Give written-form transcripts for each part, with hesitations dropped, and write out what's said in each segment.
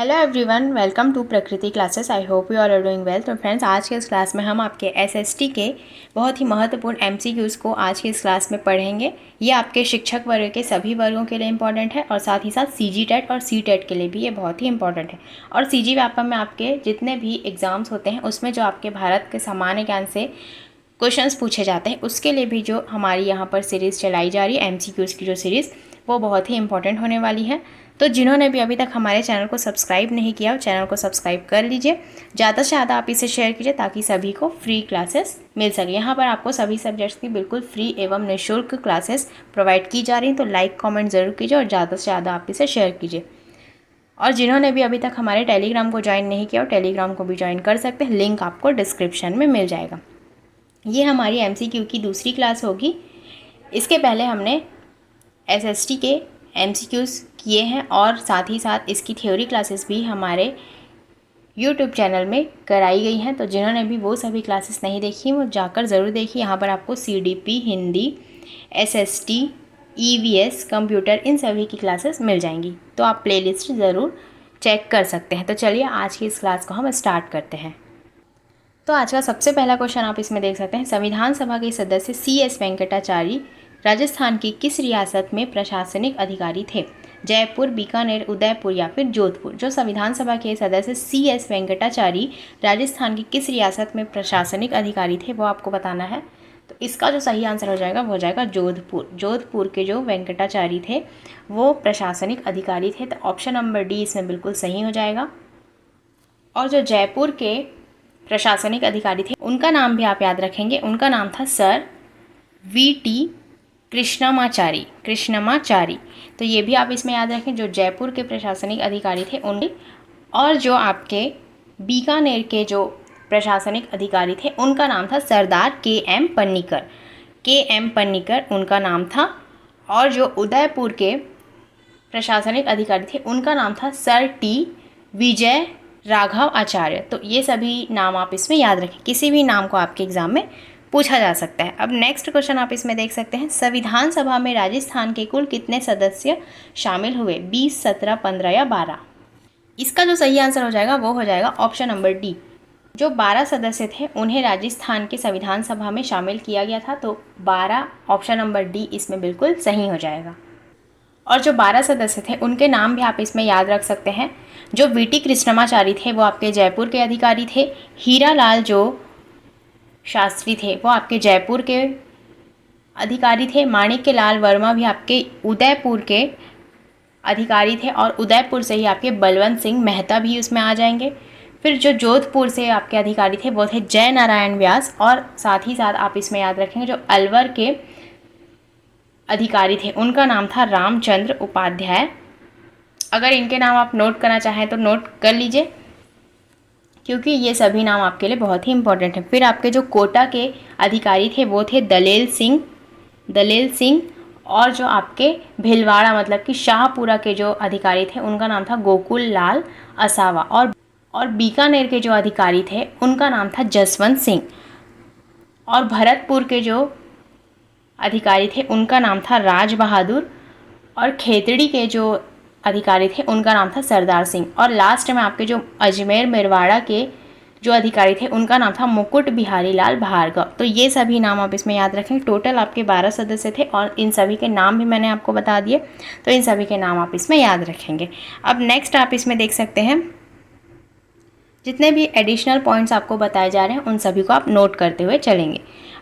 Hello everyone, welcome to Prakriti classes. I hope you are doing well. तो friends, आज के इस क्लास में हम आपके एसएसटी के बहुत ही महत्वपूर्ण एमसीक्यूज़ को आज के इस क्लास में पढ़ेंगे। ये आपके शिक्षक वर्ग के सभी वर्गों के लिए इंपॉर्टेंट है और साथ ही साथ सीजी टेट और सी टेट के लिए भी ये बहुत ही इंपॉर्टेंट है। और सीजी व्यापम में आपके जितने भी एग्ज़ाम्स होते हैं उसमें जो आपके भारत के सामान्य ज्ञान से क्वेश्चंस पूछे जाते हैं उसके लिए भी जो हमारी यहाँ पर सीरीज़ चलाई जा रही है एमसीक्यूज़ की जो सीरीज़, वो बहुत ही इंपॉर्टेंट होने वाली है। तो जिन्होंने भी अभी तक हमारे चैनल को सब्सक्राइब नहीं किया, चैनल को सब्सक्राइब कर लीजिए। ज़्यादा से ज़्यादा आप इसे शेयर कीजिए ताकि सभी को फ्री क्लासेस मिल सके। यहाँ पर आपको सभी सब्जेक्ट्स की बिल्कुल फ्री एवं निःशुल्क क्लासेस प्रोवाइड की जा रही हैं। तो लाइक कमेंट ज़रूर कीजिए और ज़्यादा से ज़्यादा आप इसे शेयर कीजिए। और जिन्होंने भी अभी तक हमारे टेलीग्राम को ज्वाइन नहीं किया और टेलीग्राम को भी ज्वाइन कर सकते हैं, लिंक आपको डिस्क्रिप्शन में मिल जाएगा। ये हमारी एमसीक्यू की दूसरी क्लास होगी। इसके पहले हमने एसएसटी के एमसीक्यूज़ किए हैं और साथ ही साथ इसकी थ्योरी क्लासेस भी हमारे यूट्यूब चैनल में कराई गई हैं। तो जिन्होंने भी वो सभी क्लासेस नहीं देखी वो जाकर ज़रूर देखिए। यहाँ पर आपको CDP, Hindi, SST, EVS, computer, इन सभी की क्लासेस मिल जाएंगी। तो आप प्लेलिस्ट ज़रूर चेक कर सकते हैं। तो चलिए आज की इस क्लास को हम स्टार्ट करते हैं। तो आज का सबसे पहला क्वेश्चन आप इसमें देख सकते हैं। संविधान सभा के सदस्य CS वेंकटाचार्य राजस्थान की किस रियासत में प्रशासनिक अधिकारी थे? जयपुर, बीकानेर, उदयपुर या फिर जोधपुर। जो संविधान सभा के सदस्य CS वेंकटाचार्य राजस्थान की किस रियासत में प्रशासनिक अधिकारी थे वो आपको बताना है। तो इसका जो सही आंसर हो जाएगा वो हो जाएगा जोधपुर। जोधपुर के जो वेंकटाचार्य थे वो प्रशासनिक अधिकारी थे। तो ऑप्शन नंबर डी इसमें बिल्कुल सही हो जाएगा। और जो जयपुर के प्रशासनिक अधिकारी थे उनका नाम भी आप याद रखेंगे। उनका नाम था सर VT कृष्णमाचारी। तो ये भी आप इसमें याद रखें। जो जयपुर के प्रशासनिक अधिकारी थे उनके, और जो आपके बीकानेर के जो प्रशासनिक अधिकारी थे उनका नाम था सरदार KM पन्नीकर उनका नाम था। और जो उदयपुर के प्रशासनिक अधिकारी थे उनका नाम था सर T विजय राघव आचार्य। तो ये सभी नाम आप इसमें याद रखें। किसी भी नाम को आपके एग्जाम में पूछा जा सकता है। अब नेक्स्ट क्वेश्चन आप इसमें देख सकते हैं। संविधान सभा में राजस्थान के कुल कितने सदस्य शामिल हुए? 20, 17, 15 या 12? इसका जो सही आंसर हो जाएगा वो हो जाएगा ऑप्शन नंबर डी। जो 12 सदस्य थे उन्हें राजस्थान के संविधान सभा में शामिल किया गया था। तो 12, ऑप्शन नंबर डी इसमें बिल्कुल सही हो जाएगा। और जो 12 सदस्य थे उनके नाम भी आप इसमें याद रख सकते हैं। जो VT कृष्णमाचारी थे वो आपके जयपुर के अधिकारी थे। हीरालाल जो शास्त्री थे वो आपके जयपुर के अधिकारी थे। माणिक्य लाल वर्मा भी आपके उदयपुर के अधिकारी थे और उदयपुर से ही आपके बलवंत सिंह मेहता भी उसमें आ जाएंगे। फिर जो जोधपुर से आपके अधिकारी थे वो थे जय नारायण व्यास। और साथ ही साथ आप इसमें याद रखेंगे जो अलवर के अधिकारी थे उनका नाम था रामचंद्र उपाध्याय। अगर इनके नाम आप नोट करना चाहें तो नोट कर लीजिए क्योंकि ये सभी नाम आपके लिए बहुत ही इंपॉर्टेंट हैं। फिर आपके जो कोटा के अधिकारी थे वो थे दलेल सिंह। और जो आपके भिलवाड़ा मतलब कि शाहपुरा के जो अधिकारी थे उनका नाम था गोकुल लाल असावा। और बीकानेर के जो अधिकारी थे उनका नाम था जसवंत सिंह। और भरतपुर के जो अधिकारी थे उनका नाम था राज बहादुर। और खेतड़ी के जो अधिकारी थे उनका नाम था सरदार सिंह। और लास्ट में आपके जो अजमेर मेरवाड़ा के जो अधिकारी थे उनका नाम था मुकुट बिहारी लाल भार्गव। तो ये सभी नाम आप इसमें याद रखें। टोटल आपके 12 सदस्य थे और इन सभी के नाम भी मैंने आपको बता दिए। तो इन सभी के नाम आप इसमें याद रखेंगे। अब नेक्स्ट आप इसमें देख सकते हैं जितने भी एडिशनल पॉइंट्स आपको बताए जा रहे हैं उन सभी को आप नोट करते हुए चलेंगे।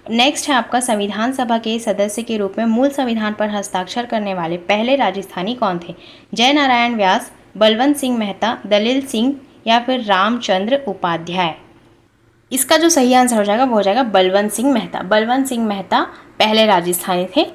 नेक्स्ट है आपका संविधान सभा के सदस्य के रूप में मूल संविधान पर हस्ताक्षर करने वाले पहले राजस्थानी कौन थे? जय नारायण व्यास, बलवंत सिंह मेहता, दलील सिंह या फिर रामचंद्र उपाध्याय? इसका जो सही आंसर हो जाएगा वो हो जाएगा बलवंत सिंह मेहता। बलवंत सिंह मेहता पहले राजस्थानी थे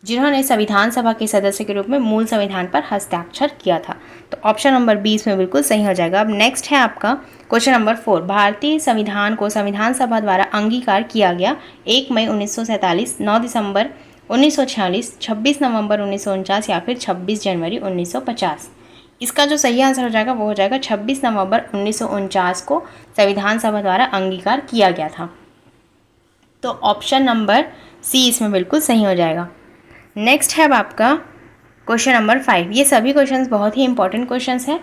जिन्होंने संविधान सभा के सदस्य के रूप में मूल संविधान पर हस्ताक्षर किया था। तो ऑप्शन नंबर 20 में बिल्कुल सही हो जाएगा। अब नेक्स्ट है आपका क्वेश्चन नंबर 4। भारतीय संविधान को संविधान सभा द्वारा अंगीकार किया गया 1 मई 1947, 9 दिसंबर 1946, 26 नवंबर 1949 या फिर 26 जनवरी 1950? इसका जो सही आंसर हो जाएगा वो हो जाएगा 26 नवंबर 1949 को संविधान सभा द्वारा अंगीकार किया गया था। तो ऑप्शन नंबर सी इसमें बिल्कुल सही हो जाएगा। नेक्स्ट है अब आपका क्वेश्चन नंबर 5। ये सभी क्वेश्चंस बहुत ही इंपॉर्टेंट क्वेश्चंस हैं।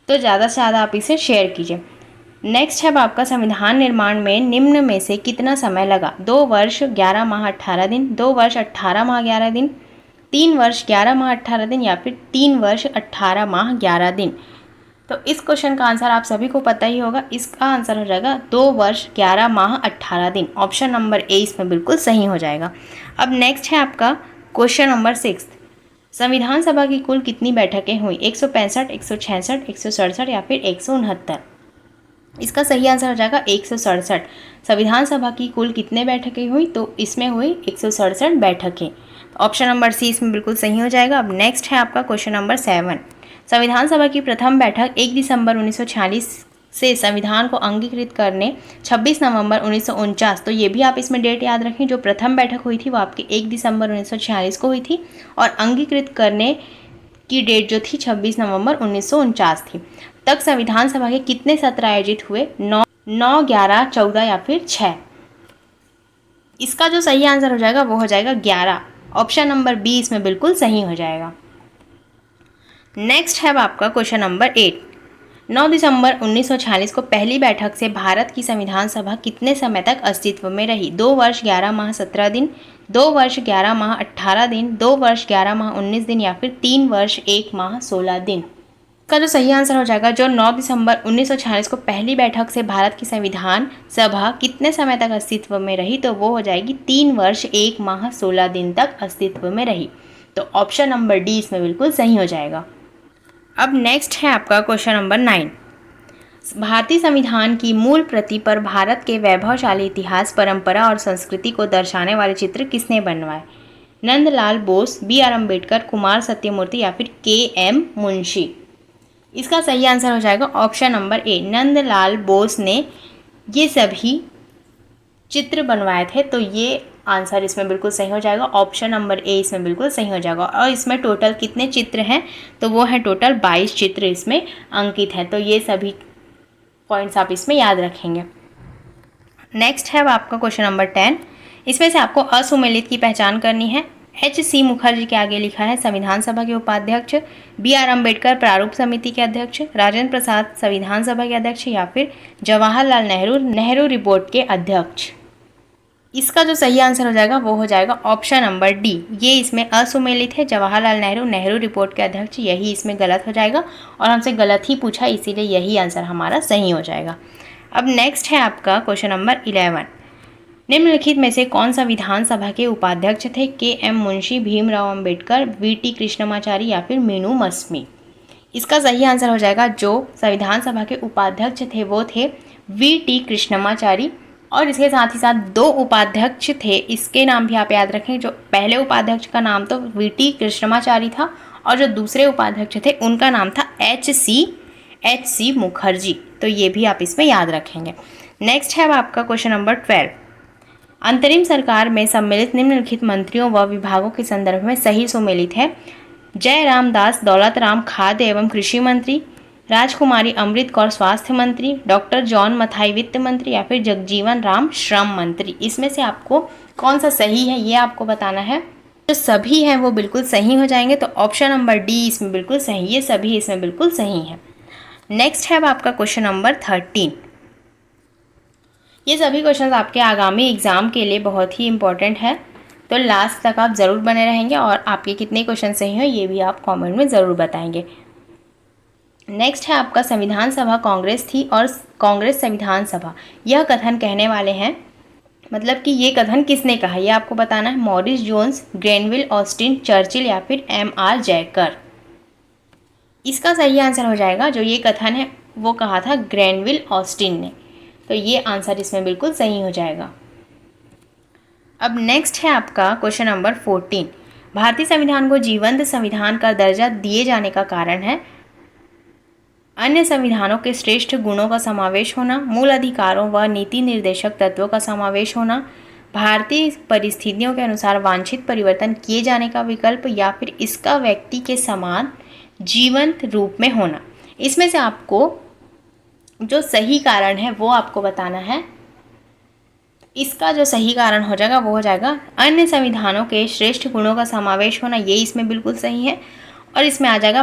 तो ज़्यादा से ज़्यादा आप इसे शेयर कीजिए। नेक्स्ट है अब आपका संविधान निर्माण में निम्न में से कितना समय लगा? 2 वर्ष 11 माह 18 दिन, 2 वर्ष 18 माह 11 दिन, 3 वर्ष 11 माह 18 दिन या फिर 3 वर्ष 18 माह 11 दिन। तो इस क्वेश्चन का आंसर आप सभी को पता ही होगा। इसका आंसर हो जाएगा 2 वर्ष 11 माह 18 दिन। ऑप्शन नंबर ए इसमें बिल्कुल सही हो जाएगा। अब नेक्स्ट है आपका क्वेश्चन नंबर 6। संविधान सभा की कुल कितनी बैठकें हुई? 165, 166, 167 या फिर 169? इसका सही आंसर हो जाएगा 167। संविधान सभा की कुल कितने बैठकें हुई? तो इसमें हुई 167 बैठकें। ऑप्शन नंबर सी इसमें बिल्कुल सही हो जाएगा। अब नेक्स्ट है आपका क्वेश्चन नंबर 7। संविधान सभा की प्रथम बैठक 1 दिसंबर 1946 से संविधान को अंगीकृत करने 26 नवंबर 1949। तो ये भी आप इसमें डेट याद रखें। जो प्रथम बैठक हुई थी वो आपकी 1 दिसंबर 1946 को हुई थी और अंगीकृत करने की डेट जो थी 26 नवंबर 1949 थी। तक संविधान सभा के कितने सत्र आयोजित हुए? 9, 11, 14 या फिर 6? इसका जो सही आंसर हो जाएगा वो हो जाएगा 11। ऑप्शन नंबर बी इसमें बिल्कुल सही हो जाएगा। नेक्स्ट है अब आपका क्वेश्चन नंबर 8। 9 दिसंबर 1946 को पहली बैठक से भारत की संविधान सभा कितने समय तक अस्तित्व में रही? 2 वर्ष 11 माह 17 दिन, 2 वर्ष 11 माह 18 दिन, 2 वर्ष 11 माह 19 दिन या फिर 3 वर्ष 1 माह 16 दिन? इसका जो सही आंसर हो जाएगा, जो 9 दिसंबर 1946 को पहली बैठक से भारत की संविधान सभा कितने समय तक अस्तित्व में रही, तो वो हो जाएगी 3 वर्ष 1 माह 16 दिन तक अस्तित्व में रही। तो ऑप्शन नंबर डी इसमें बिल्कुल सही हो जाएगा। अब नेक्स्ट है आपका क्वेश्चन नंबर 9। भारतीय संविधान की मूल प्रति पर भारत के वैभवशाली इतिहास, परंपरा और संस्कृति को दर्शाने वाले चित्र किसने बनवाए? नंदलाल बोस, B.R. अम्बेडकर, कुमार सत्यमूर्ति या फिर K.M. मुंशी? इसका सही आंसर हो जाएगा option number A, Nandlal Bose ने ये सभी चित्र बनवाए थे। तो ये आंसर इसमें बिल्कुल सही हो जाएगा। ऑप्शन नंबर ए इसमें बिल्कुल सही हो जाएगा। और इसमें टोटल कितने चित्र हैं? तो वो है टोटल 22 चित्र इसमें अंकित हैं। तो ये सभी पॉइंट्स आप इसमें याद रखेंगे। नेक्स्ट है अब आपका क्वेश्चन नंबर 10। इसमें से आपको असुमेलित की पहचान करनी है। H.C. मुखर्जी के आगे लिखा है संविधान सभा के उपाध्यक्ष, B.R. अम्बेडकर प्रारूप समिति के अध्यक्ष, राजेंद्र प्रसाद संविधान सभा के अध्यक्ष या फिर जवाहरलाल नेहरू रिपोर्ट के अध्यक्ष? इसका जो सही आंसर हो जाएगा वो हो जाएगा ऑप्शन नंबर डी। ये इसमें असुमेलित है। जवाहरलाल नेहरू रिपोर्ट के अध्यक्ष, यही इसमें गलत हो जाएगा और हमसे गलत ही पूछा, इसीलिए यही आंसर हमारा सही हो जाएगा। अब नेक्स्ट है आपका क्वेश्चन नंबर 11। निम्नलिखित में से कौन सा विधानसभा के उपाध्यक्ष थे? K.M. मुंशी, भीमराव अम्बेडकर, V.T. कृष्णमाचारी या फिर मीनू मस्मी? इसका सही आंसर हो जाएगा, जो संविधान सभा के उपाध्यक्ष थे वो थे V.T. कृष्णमाचारी। और इसके साथ ही साथ 2 उपाध्यक्ष थे, इसके नाम भी आप याद रखें। जो पहले उपाध्यक्ष का नाम तो V.T. कृष्णमाचारी था और जो दूसरे उपाध्यक्ष थे उनका नाम था H.C. मुखर्जी। तो ये भी आप इसमें याद रखेंगे। नेक्स्ट है अब आपका क्वेश्चन नंबर 12। अंतरिम सरकार में सम्मिलित निम्नलिखित मंत्रियों व विभागों के संदर्भ में सही सुमेलित है? जयराम दास दौलत राम खाद्य एवं कृषि मंत्री, राजकुमारी अमृत कौर स्वास्थ्य मंत्री, डॉक्टर जॉन मथाई वित्त मंत्री या फिर जगजीवन राम श्रम मंत्री? इसमें से आपको कौन सा सही है ये आपको बताना है। जो सभी हैं वो बिल्कुल सही हो जाएंगे। तो ऑप्शन नंबर डी इसमें बिल्कुल सही, ये सभी इसमें बिल्कुल सही है। नेक्स्ट है अब आपका क्वेश्चन नंबर 13। ये सभी क्वेश्चन आपके आगामी एग्जाम के लिए बहुत ही इंपॉर्टेंट है, तो लास्ट तक आप ज़रूर बने रहेंगे और आपके कितने क्वेश्चन सही हैं ये भी आप कमेंट में ज़रूर बताएंगे। नेक्स्ट है आपका संविधान सभा कांग्रेस थी और कांग्रेस संविधान सभा, यह कथन कहने वाले हैं, मतलब कि ये कथन किसने कहा ये आपको बताना है। Morris Jones, Granville, Austin, Churchill या फिर M.R. जयकर? इसका सही आंसर हो जाएगा, जो ये कथन है वो कहा था ग्रेनविल ऑस्टिन ने। तो ये आंसर इसमें बिल्कुल सही हो जाएगा। अब नेक्स्ट है आपका क्वेश्चन नंबर 14। भारतीय संविधान को जीवंत संविधान का दर्जा दिए जाने का कारण है? अन्य संविधानों के श्रेष्ठ गुणों का समावेश होना, मूल अधिकारों व नीति निर्देशक तत्वों का समावेश होना, भारतीय परिस्थितियों के अनुसार वांछित परिवर्तन किए जाने का विकल्प या फिर इसका व्यक्ति के समान जीवंत रूप में होना? इसमें से आपको जो सही कारण है वो आपको बताना है। इसका जो सही कारण हो जाएगा वो हो जाएगा अन्य संविधानों के श्रेष्ठ गुणों का समावेश होना, ये इसमें बिल्कुल सही है। और इसमें आ जाएगा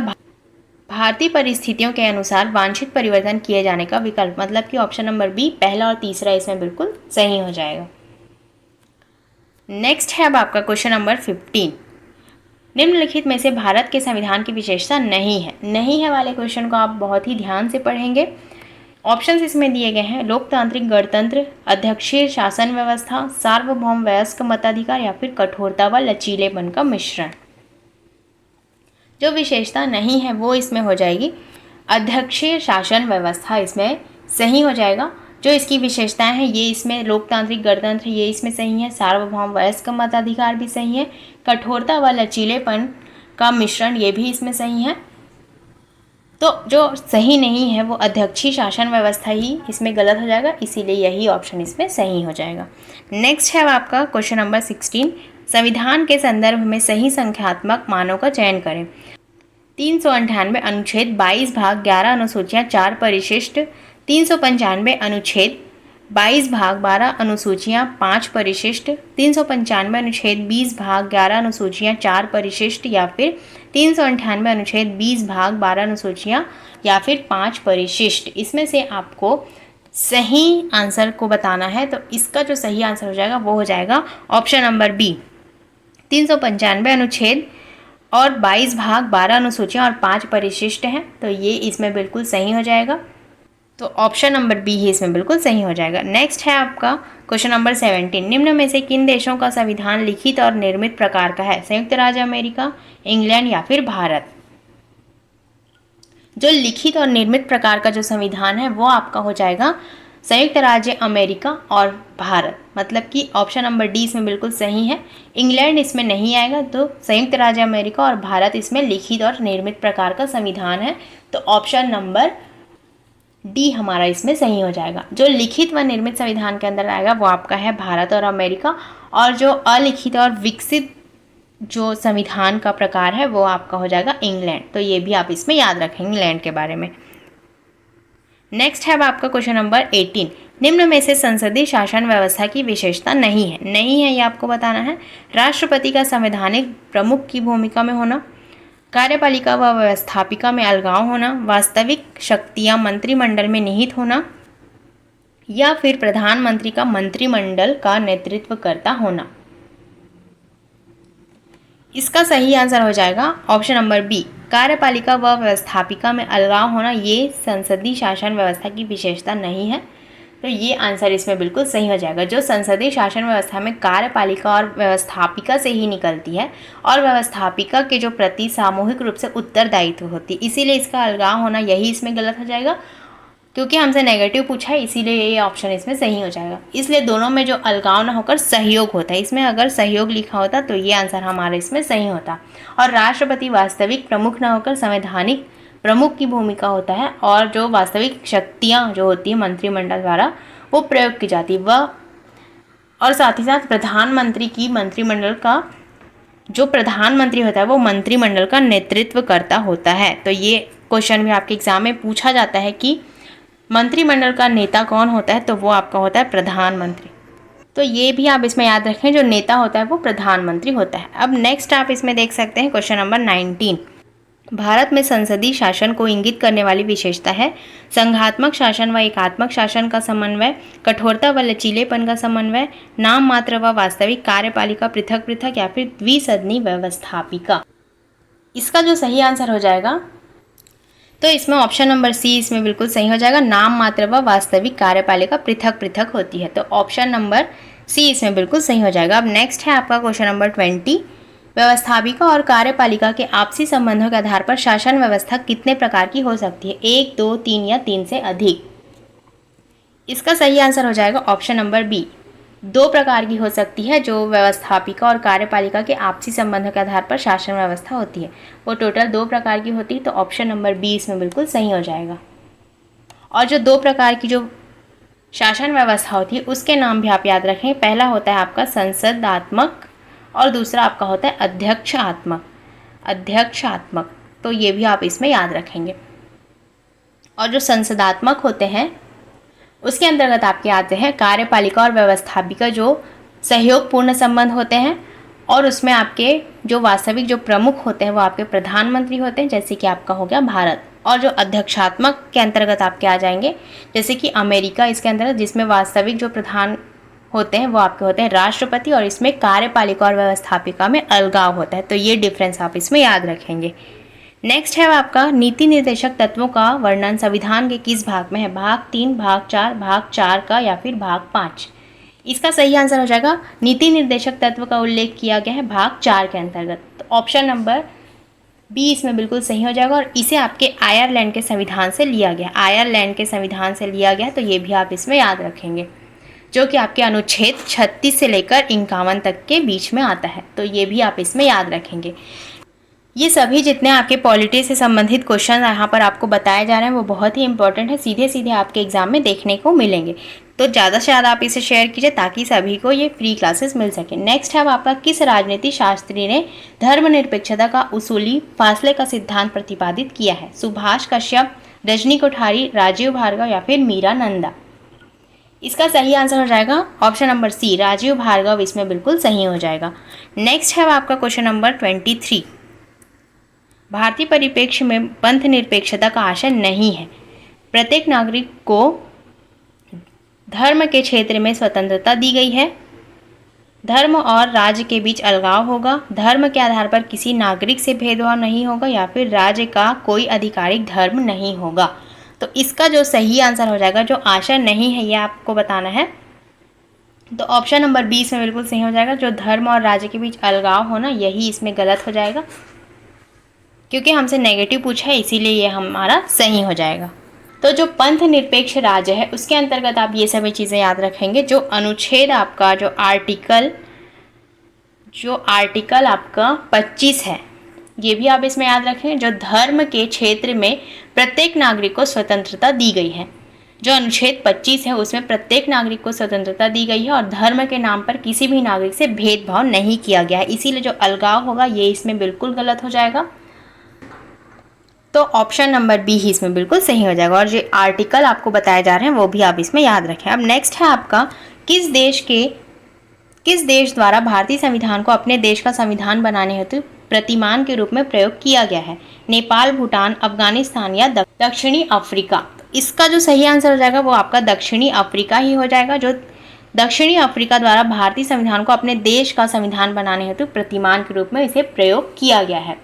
भारतीय परिस्थितियों के अनुसार वांछित परिवर्तन किए जाने का विकल्प, मतलब कि ऑप्शन नंबर बी पहला और तीसरा इसमें बिल्कुल सही हो जाएगा। नेक्स्ट है अब आपका क्वेश्चन नंबर 15। निम्नलिखित में से भारत के संविधान की विशेषता नहीं है वाले क्वेश्चन को आप बहुत ही ध्यान से पढ़ेंगे। ऑप्शंस इसमें दिए गए हैं लोकतांत्रिक गणतंत्र, अध्यक्षीय शासन व्यवस्था, सार्वभौम वयस्क मताधिकार या फिर कठोरता व लचीलेपन का मिश्रण। जो विशेषता नहीं है वो इसमें हो जाएगी अध्यक्षीय शासन व्यवस्था, इसमें सही हो जाएगा। जो इसकी विशेषताएं हैं ये इसमें लोकतांत्रिक गणतंत्र ये इसमें सही है, सार्वभौम वयस्क मताधिकार भी सही है, कठोरता व लचीलेपन का मिश्रण ये भी इसमें सही है। तो जो सही नहीं है वो अध्यक्षीय शासन व्यवस्था ही इसमें गलत हो जाएगा, इसीलिए यही ऑप्शन इसमें सही हो जाएगा। नेक्स्ट है आपका क्वेश्चन नंबर 16। संविधान के संदर्भ में सही संख्यात्मक मानों का चयन करें। 398 अनुच्छेद 22 भाग 11 अनुसूचियाँ 4 परिशिष्ट, 395 अनुच्छेद 22 भाग 12 अनुसूचियाँ 5 परिशिष्ट, 395 अनुच्छेद 20 भाग 11 अनुसूचियाँ 4 परिशिष्ट या फिर 398 अनुच्छेद 20 भाग 12 अनुसूचियाँ या फिर 5 परिशिष्ट। इसमें से आपको सही आंसर को बताना है, तो इसका जो सही आंसर हो जाएगा वो हो जाएगा ऑप्शन नंबर बी 395 अनुच्छेद और 22 भाग 12 अनुसूचियाँ और 5 परिशिष्ट हैं, तो ये इसमें बिल्कुल सही हो जाएगा। तो ऑप्शन नंबर बी ही इसमें बिल्कुल सही हो जाएगा। नेक्स्ट है आपका क्वेश्चन नंबर 17। निम्न में से किन देशों का संविधान लिखित और निर्मित प्रकार का है? संयुक्त राज्य अमेरिका, इंग्लैंड या फिर भारत। जो लिखित और निर्मित प्रकार का जो संविधान है वो आपका हो जाएगा संयुक्त राज्य अमेरिका और भारत, मतलब कि ऑप्शन नंबर डी इसमें बिल्कुल सही है। इंग्लैंड इसमें नहीं आएगा, तो संयुक्त राज्य अमेरिका और भारत इसमें लिखित और निर्मित प्रकार का संविधान है, तो ऑप्शन नंबर डी हमारा इसमें सही हो जाएगा। जो लिखित व निर्मित संविधान के अंदर आएगा वो आपका है भारत और अमेरिका, और जो अलिखित और विकसित जो संविधान का प्रकार है वो आपका हो जाएगा इंग्लैंड। तो ये भी आप इसमें याद रखेंगे इंग्लैंड के बारे में। नेक्स्ट है अब आपका क्वेश्चन नंबर 18। निम्न में से संसदीय शासन व्यवस्था की विशेषता नहीं है ये आपको बताना है। राष्ट्रपति का संवैधानिक प्रमुख की भूमिका में होना, कार्यपालिका व व्यवस्थापिका में अलगाव होना, वास्तविक शक्तियां मंत्रिमंडल में निहित होना या फिर प्रधानमंत्री का मंत्रिमंडल का नेतृत्व करता होना। इसका सही आंसर हो जाएगा ऑप्शन नंबर बी कार्यपालिका व व्यवस्थापिका में अलगाव होना, ये संसदीय शासन व्यवस्था की विशेषता नहीं है, तो ये आंसर इसमें बिल्कुल सही हो जाएगा। जो संसदीय शासन व्यवस्था में कार्यपालिका और व्यवस्थापिका से ही निकलती है और व्यवस्थापिका के जो प्रति सामूहिक रूप से उत्तरदायित्व होती है, इसीलिए इसका अलगाव होना यही इसमें गलत हो जाएगा। क्योंकि हमसे नेगेटिव पूछा है इसीलिए ये ऑप्शन इसमें सही हो जाएगा। इसलिए दोनों में जो अलगाव ना होकर सहयोग होता है, इसमें अगर सहयोग लिखा होता तो ये आंसर हमारा इसमें सही होता। और राष्ट्रपति वास्तविक प्रमुख ना होकर संवैधानिक प्रमुख की भूमिका होता है, और जो वास्तविक शक्तियाँ जो होती है मंत्रिमंडल द्वारा वो प्रयोग की जाती है वह, और साथ ही साथ प्रधानमंत्री की मंत्रिमंडल का जो प्रधानमंत्री होता है वो मंत्रिमंडल का नेतृत्व करता होता है। तो ये क्वेश्चन भी आपके एग्जाम में पूछा जाता है कि मंत्रिमंडल का नेता कौन होता है, तो वो आपका होता है प्रधानमंत्री। तो ये भी आप इसमें याद रखें, जो नेता होता है वो प्रधानमंत्री होता है। अब नेक्स्ट आप इसमें देख सकते हैं क्वेश्चन नंबर 19। भारत में संसदीय शासन को इंगित करने वाली विशेषता है संघात्मक शासन व एकात्मक शासन का समन्वय, कठोरता व लचीलेपन का समन्वय, नाम मात्र व वास्तविक कार्यपालिका पृथक पृथक या फिर द्विसदनी व्यवस्थापिका। इसका जो सही आंसर हो जाएगा तो इसमें ऑप्शन नंबर सी इसमें बिल्कुल सही हो जाएगा। नाम मात्र व वास्तविक कार्यपालिका पृथक पृथक होती है, तो ऑप्शन नंबर सी इसमें बिल्कुल सही हो जाएगा। अब नेक्स्ट है आपका क्वेश्चन नंबर 20। व्यवस्थापिका और कार्यपालिका के आपसी संबंधों के आधार पर शासन व्यवस्था कितने प्रकार की हो सकती है? 1, 2, 3 या 3 से अधिक। इसका सही आंसर हो जाएगा ऑप्शन नंबर बी 2 प्रकार की हो सकती है। जो व्यवस्थापिका और कार्यपालिका के आपसी संबंधों के आधार पर शासन व्यवस्था होती है वो टोटल 2 प्रकार की होती है, तो ऑप्शन नंबर बी इसमें बिल्कुल सही हो जाएगा। और जो 2 प्रकार की जो शासन व्यवस्था होती है उसके नाम भी आप याद रखें। पहला होता है आपका संसदात्मक और दूसरा आपका होता है अध्यक्षात्मक, तो ये भी आप इसमें याद रखेंगे। और जो संसदात्मक होते हैं उसके अंतर्गत आपके आते हैं कार्यपालिका और व्यवस्थापिका जो सहयोगपूर्ण संबंध होते हैं, और उसमें आपके जो वास्तविक जो प्रमुख होते हैं वो आपके प्रधानमंत्री होते हैं, जैसे कि आपका हो गया भारत। और जो अध्यक्षात्मक के अंतर्गत आपके आ जाएंगे, जैसे कि अमेरिका इसके अंतर्गत, जिसमें वास्तविक जो प्रधान होते हैं वो आपके होते हैं राष्ट्रपति, और इसमें कार्यपालिका और व्यवस्थापिका में अलगाव होता है। तो ये डिफरेंस आप इसमें याद रखेंगे। नेक्स्ट है आपका नीति निर्देशक तत्वों का वर्णन संविधान के किस भाग में है? भाग 3, भाग 4, भाग 4 का या फिर भाग 5? इसका सही आंसर हो जाएगा नीति निर्देशक तत्व का उल्लेख किया गया है भाग 4 के अंतर्गत। तो ऑप्शन नंबर बी इसमें बिल्कुल सही हो जाएगा, और इसे आपके आयरलैंड के संविधान से लिया गया, आयरलैंड के संविधान से लिया गया। तो ये भी आप इसमें याद रखेंगे, जो कि आपके अनुच्छेद 36 से लेकर 51 तक के बीच में आता है। तो ये भी आप इसमें याद रखेंगे। ये सभी जितने आपके पॉलिटी से संबंधित क्वेश्चन यहाँ पर आपको बताए जा रहे हैं वो बहुत ही इंपॉर्टेंट है, सीधे सीधे आपके एग्जाम में देखने को मिलेंगे। तो ज़्यादा से ज़्यादा आप इसे शेयर कीजिए ताकि सभी को ये फ्री क्लासेस मिल सके। नेक्स्ट है आपका किस राजनीति शास्त्री ने धर्मनिरपेक्षता का उसूली फासले का सिद्धांत प्रतिपादित किया है? सुभाष कश्यप, रजनी कोठारी, राजीव भार्गव या फिर मीरा नंदा? इसका सही आंसर हो जाएगा option number C, Rajeev Bhargava इसमें बिल्कुल सही हो जाएगा। नेक्स्ट है आपका क्वेश्चन नंबर 23। भारतीय परिप्रेक्ष्य में पंथ निरपेक्षता का आशय नहीं है। प्रत्येक नागरिक को धर्म के क्षेत्र में स्वतंत्रता दी गई है। धर्म और राज्य के बीच अलगाव होगा। धर्म के आधार पर किसी नागरिक से भेदभाव नहीं होगा, या फिर राज्य का कोई आधिकारिक धर्म नहीं होगा। तो इसका जो सही आंसर हो जाएगा, जो आशय नहीं है ये आपको बताना है, तो ऑप्शन नंबर 20 में बिल्कुल सही हो जाएगा। जो धर्म और राज्य के बीच अलगाव होना, यही इसमें गलत हो जाएगा, क्योंकि हमसे नेगेटिव पूछा है, इसीलिए ये हमारा सही हो जाएगा। तो जो पंथ निरपेक्ष राज्य है उसके अंतर्गत आप ये सभी चीज़ें याद रखेंगे। जो अनुच्छेद आपका जो आर्टिकल आपका 25 है, ये भी आप इसमें याद रखें। जो धर्म के क्षेत्र में प्रत्येक नागरिक को स्वतंत्रता दी गई है, जो अनुच्छेद 25 है उसमें प्रत्येक नागरिक को स्वतंत्रता दी गई है, और धर्म के नाम पर किसी भी नागरिक से भेदभाव नहीं किया गया है, इसीलिए जो अलगाव होगा ये इसमें बिल्कुल गलत हो जाएगा। तो ऑप्शन नंबर बी ही इसमें बिल्कुल सही हो जाएगा, और जो आर्टिकल आपको बताए जा रहे हैं वो भी आप इसमें याद रखें। अब नेक्स्ट है आपका किस देश द्वारा भारतीय संविधान को अपने देश का संविधान बनाने हेतु प्रतिमान के रूप में प्रयोग किया गया है? नेपाल, भूटान, अफगानिस्तान या दक्षिणी अफ्रीका? इसका जो सही आंसर हो जाएगा वो आपका दक्षिणी अफ्रीका ही हो जाएगा। जो दक्षिणी अफ्रीका द्वारा भारतीय संविधान को अपने देश का संविधान बनाने हेतु प्रतिमान के रूप में इसे प्रयोग किया गया है।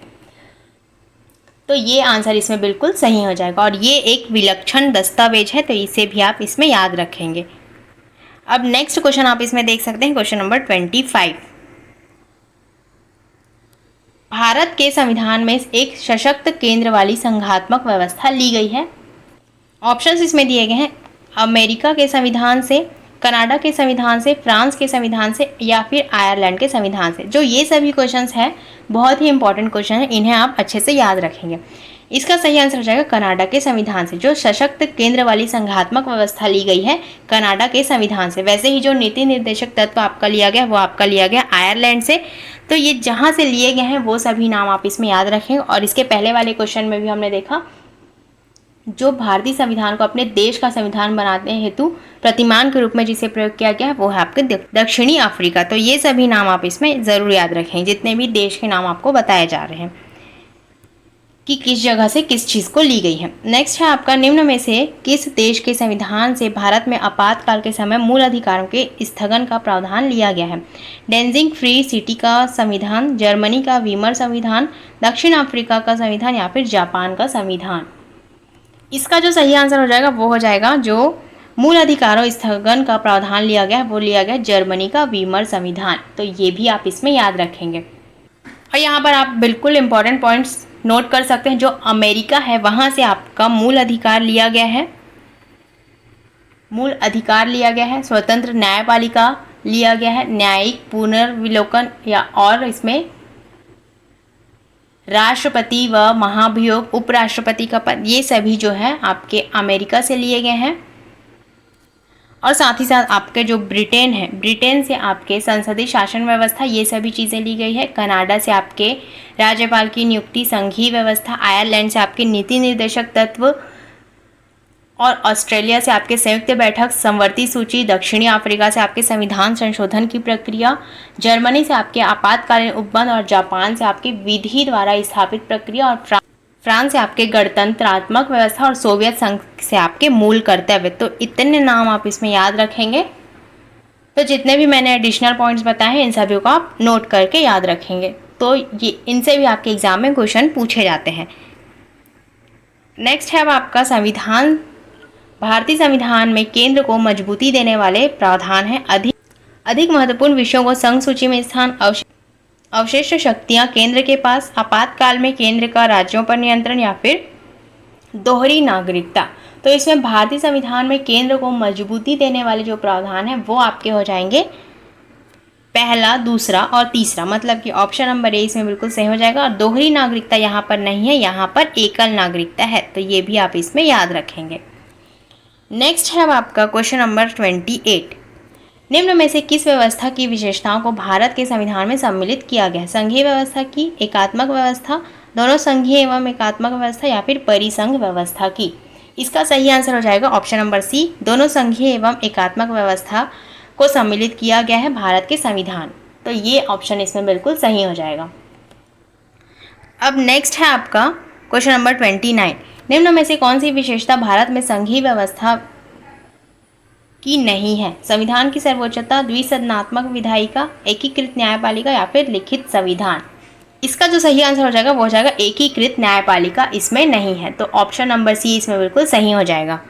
तो ये आंसर इसमें बिल्कुल सही हो जाएगा, और ये एक विलक्षण दस्तावेज है, तो इसे भी आप इसमें याद रखेंगे। अब नेक्स्ट क्वेश्चन आप इसमें देख सकते हैं, क्वेश्चन नंबर 25। भारत के संविधान में एक सशक्त केंद्र वाली संघात्मक व्यवस्था ली गई है। ऑप्शंस इसमें दिए गए हैं, अमेरिका के संविधान से, कनाडा के संविधान से, फ्रांस के संविधान से या फिर आयरलैंड के संविधान से। जो ये सभी क्वेश्चंस हैं बहुत ही इंपॉर्टेंट क्वेश्चन है, इन्हें आप अच्छे से याद रखेंगे। इसका सही आंसर हो जाएगा कनाडा के संविधान से। जो सशक्त केंद्र वाली संघात्मक व्यवस्था ली गई है कनाडा के संविधान से। वैसे ही जो नीति निर्देशक तत्व आपका लिया गया वो आपका लिया गया आयरलैंड से। तो ये जहाँ से लिए गए हैं वो सभी नाम आप इसमें याद रखें। और इसके पहले वाले क्वेश्चन में भी हमने देखा जो भारतीय संविधान को अपने देश का संविधान बनाने हेतु प्रतिमान के रूप में जिसे प्रयोग किया गया है वो है आपके दक्षिणी अफ्रीका। तो ये सभी नाम आप इसमें ज़रूर याद रखें, जितने भी देश के नाम आपको बताए जा रहे हैं कि किस जगह से किस चीज़ को ली गई है। नेक्स्ट है आपका निम्न में से किस देश के संविधान से भारत में आपातकाल के समय मूल अधिकारों के स्थगन का प्रावधान लिया गया है? डेंजिंग फ्री सिटी का संविधान, जर्मनी का वीमर संविधान, दक्षिण अफ्रीका का संविधान या फिर जापान का संविधान? इसका जो सही आंसर हो जाएगा वो हो जाएगा जो मूल अधिकारों स्थगन का प्रावधान लिया गया है वो लिया गया जर्मनी का वीमर संविधान। तो ये भी आप इसमें याद रखेंगे। और यहाँ पर आप बिल्कुल इंपॉर्टेंट पॉइंट्स नोट कर सकते हैं। जो अमेरिका है वहाँ से आपका मूल अधिकार लिया गया है, मूल अधिकार लिया गया है, स्वतंत्र न्यायपालिका लिया गया है, न्यायिक पुनर्विलोकन या और इसमें राष्ट्रपति व महाभियोग उपराष्ट्रपति का पद, ये सभी जो है आपके अमेरिका से लिए गए हैं। और साथ ही साथ आपके जो ब्रिटेन है, ब्रिटेन से आपके संसदीय शासन व्यवस्था ये सभी चीज़ें ली गई है। कनाडा से आपके राज्यपाल की नियुक्ति, संघीय व्यवस्था, आयरलैंड से आपके नीति निर्देशक तत्व, और ऑस्ट्रेलिया से आपके संयुक्त बैठक, समवर्ती सूची, दक्षिणी अफ्रीका से आपके संविधान संशोधन की प्रक्रिया, जर्मनी से आपके आपातकालीन उपबंध और जापान से आपकी विधि द्वारा स्थापित प्रक्रिया और फ्रांस से आपके गणतंत्रात्मक व्यवस्था और सोवियत संघ से आपके मूल कर्तव्य। तो इतने नाम आप इसमें याद रखेंगे। तो जितने भी मैंने एडिशनल पॉइंट्स बताए हैं इन सभी को आप नोट करके याद रखेंगे। तो ये इनसे भी आपके एग्जाम में क्वेश्चन पूछे जाते हैं। नेक्स्ट है अब आपका संविधान। भारतीय संविधान में केंद्र को मजबूती देने वाले प्रावधान हैं। अधिक महत्वपूर्ण विषयों को संघ सूची में स्थान, अवशिष्ट शक्तियां केंद्र के पास, आपातकाल में केंद्र का राज्यों पर नियंत्रण या फिर दोहरी नागरिकता। तो इसमें भारतीय संविधान में केंद्र को मजबूती देने वाले जो प्रावधान हैं वो आपके हो जाएंगे पहला, दूसरा और तीसरा, मतलब कि ऑप्शन नंबर ए इसमें बिल्कुल सही हो जाएगा। और दोहरी नागरिकता यहाँ पर नहीं है, यहाँ पर एकल नागरिकता है। तो ये भी आप इसमें याद रखेंगे। नेक्स्ट है अब आपका क्वेश्चन नंबर 28। निम्न में से किस व्यवस्था की विशेषताओं को भारत के संविधान में सम्मिलित किया गया है? संघीय व्यवस्था की, एकात्मक व्यवस्था, दोनों संघीय एवं एकात्मक व्यवस्था या फिर परिसंघ व्यवस्था की। इसका सही आंसर हो जाएगा ऑप्शन नंबर सी, दोनों संघीय एवं एकात्मक व्यवस्था को सम्मिलित किया गया है भारत के संविधान। तो ये ऑप्शन इसमें बिल्कुल सही हो जाएगा। अब नेक्स्ट है आपका क्वेश्चन नंबर 29। निम्न में से कौन सी विशेषता भारत में संघीय व्यवस्था की नहीं है? संविधान की सर्वोच्चता, द्विसदनात्मक विधायिका, एकीकृत न्यायपालिका या फिर लिखित संविधान। इसका जो सही आंसर हो जाएगा वो हो जाएगा एकीकृत न्यायपालिका इसमें नहीं है। तो ऑप्शन नंबर सी इसमें बिल्कुल सही हो जाएगा।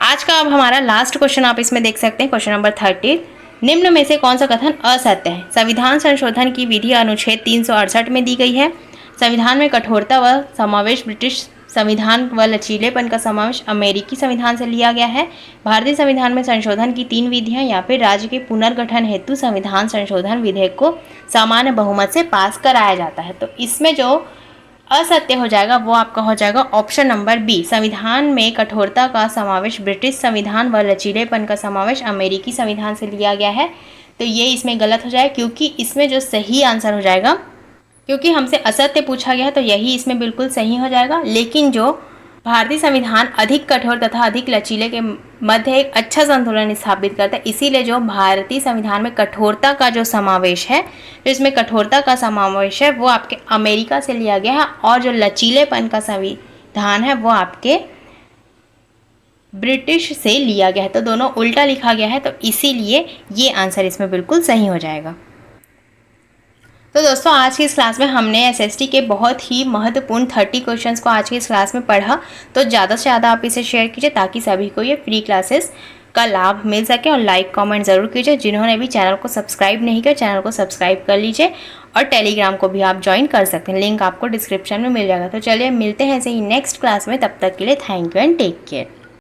आज का अब हमारा लास्ट क्वेश्चन आप इसमें देख सकते हैं, क्वेश्चन नंबर 30। निम्न में से कौन सा कथन असत्य है? संविधान संशोधन की विधि अनुच्छेद 368 में दी गई है। संविधान में कठोरता व समावेश ब्रिटिश संविधान व लचीलेपन का समावेश अमेरिकी संविधान से लिया गया है। भारतीय संविधान में संशोधन की 3 विधियां या फिर राज्य के पुनर्गठन हेतु संविधान संशोधन विधेयक को सामान्य बहुमत से पास कराया जाता है। तो इसमें जो असत्य हो जाएगा वो आपका हो जाएगा ऑप्शन नंबर बी, संविधान में कठोरता का समावेश ब्रिटिश संविधान व लचीलेपन का समावेश अमेरिकी संविधान से लिया गया है। तो ये इसमें गलत हो जाएगा, क्योंकि इसमें जो सही आंसर हो जाएगा, क्योंकि हमसे असत्य पूछा गया है तो यही इसमें बिल्कुल सही हो जाएगा। लेकिन जो भारतीय संविधान अधिक कठोर तथा अधिक लचीले के मध्य एक अच्छा संतुलन स्थापित करता है, इसीलिए जो भारतीय संविधान में कठोरता का जो समावेश है, जो इसमें कठोरता का समावेश है वो आपके अमेरिका से लिया गया है, और जो लचीलेपन का संविधान है वो आपके ब्रिटिश से लिया गया है। तो दोनों उल्टा लिखा गया है, तो इसीलिए ये आंसर इसमें बिल्कुल सही हो जाएगा। तो दोस्तों आज की इस क्लास में हमने एसएसटी के बहुत ही महत्वपूर्ण 30 क्वेश्चंस को आज की इस क्लास में पढ़ा। तो ज़्यादा से ज़्यादा आप इसे शेयर कीजिए ताकि सभी को ये फ्री क्लासेस का लाभ मिल सके, और लाइक कमेंट ज़रूर कीजिए। जिन्होंने भी चैनल को सब्सक्राइब नहीं किया, चैनल को सब्सक्राइब कर लीजिए, और टेलीग्राम को भी आप ज्वाइन कर सकते हैं, लिंक आपको डिस्क्रिप्शन में मिल जाएगा। तो चलिए मिलते हैं ऐसे ही नेक्स्ट क्लास में, तब तक के लिए thank you and take care.